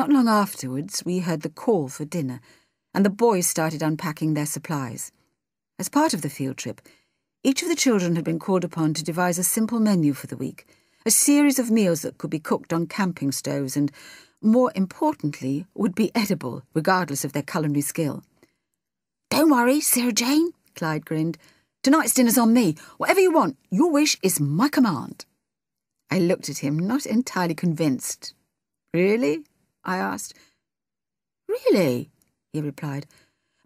Not long afterwards, we heard the call for dinner, and the boys started unpacking their supplies. As part of the field trip, each of the children had been called upon to devise a simple menu for the week, a series of meals that could be cooked on camping stoves and, more importantly, would be edible, regardless of their culinary skill. "Don't worry, Sarah Jane," Clyde grinned. "Tonight's dinner's on me. Whatever you want, your wish is my command." I looked at him, not entirely convinced. "Really?" I asked. "Really?" he replied.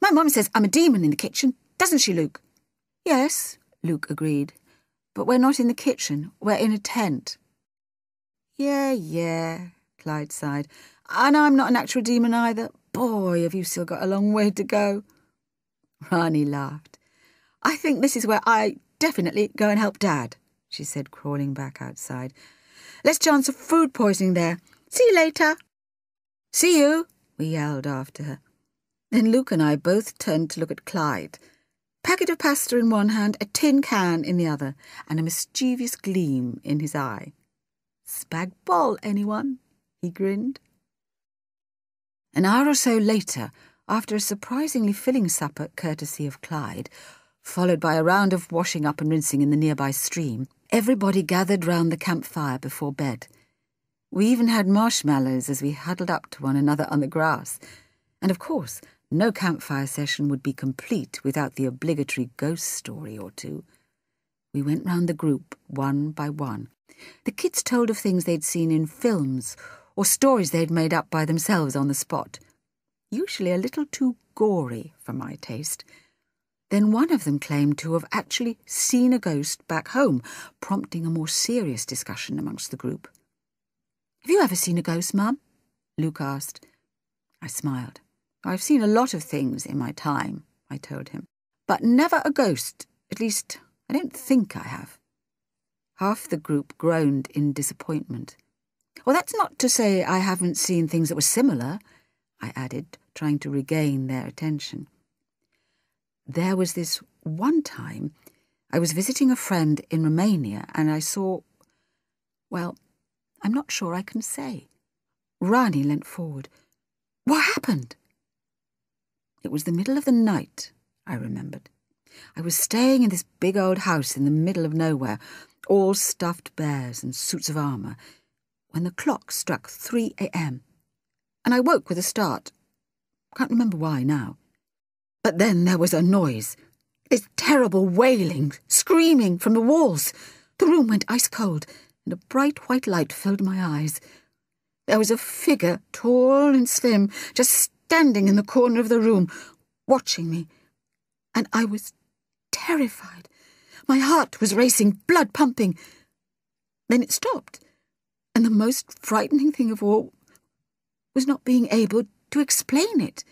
"My mum says I'm a demon in the kitchen, doesn't she, Luke?" "Yes," Luke agreed. "But we're not in the kitchen, we're in a tent." Yeah, Clyde sighed. "And I'm not an actual demon either. Boy, have you still got a long way to go." Rani laughed. "I think this is where I definitely go and help Dad," she said, crawling back outside. "Let's chance of food poisoning there. See you later." "See you," we yelled after her. Then Luke and I both turned to look at Clyde. Packet of pasta in one hand, a tin can in the other, and a mischievous gleam in his eye. "Spag bol, anyone?" he grinned. An hour or so later, after a surprisingly filling supper courtesy of Clyde, followed by a round of washing up and rinsing in the nearby stream, everybody gathered round the campfire before bed. We even had marshmallows as we huddled up to one another on the grass. And of course, no campfire session would be complete without the obligatory ghost story or two. We went round the group one by one. The kids told of things they'd seen in films or stories they'd made up by themselves on the spot, usually a little too gory for my taste. Then one of them claimed to have actually seen a ghost back home, prompting a more serious discussion amongst the group. "Have you ever seen a ghost, Mum?" Luke asked. I smiled. "I've seen a lot of things in my time," I told him, "but never a ghost. At least, I don't think I have." Half the group groaned in disappointment. "Well, that's not to say I haven't seen things that were similar," I added, trying to regain their attention. "There was this one time I was visiting a friend in Romania and I saw, well, I'm not sure I can say." Rani leant forward. "What happened?" It was the middle of the night, I remembered. I was staying in this big old house in the middle of nowhere, all stuffed bears and suits of armour, when the clock struck 3 a.m. and I woke with a start. Can't remember why now. But then there was a noise, this terrible wailing, screaming from the walls. The room went ice cold, and a bright white light filled my eyes. There was a figure, tall and slim, just standing in the corner of the room, watching me, and I was terrified. My heart was racing, blood pumping. Then it stopped, and the most frightening thing of all was not being able to explain it.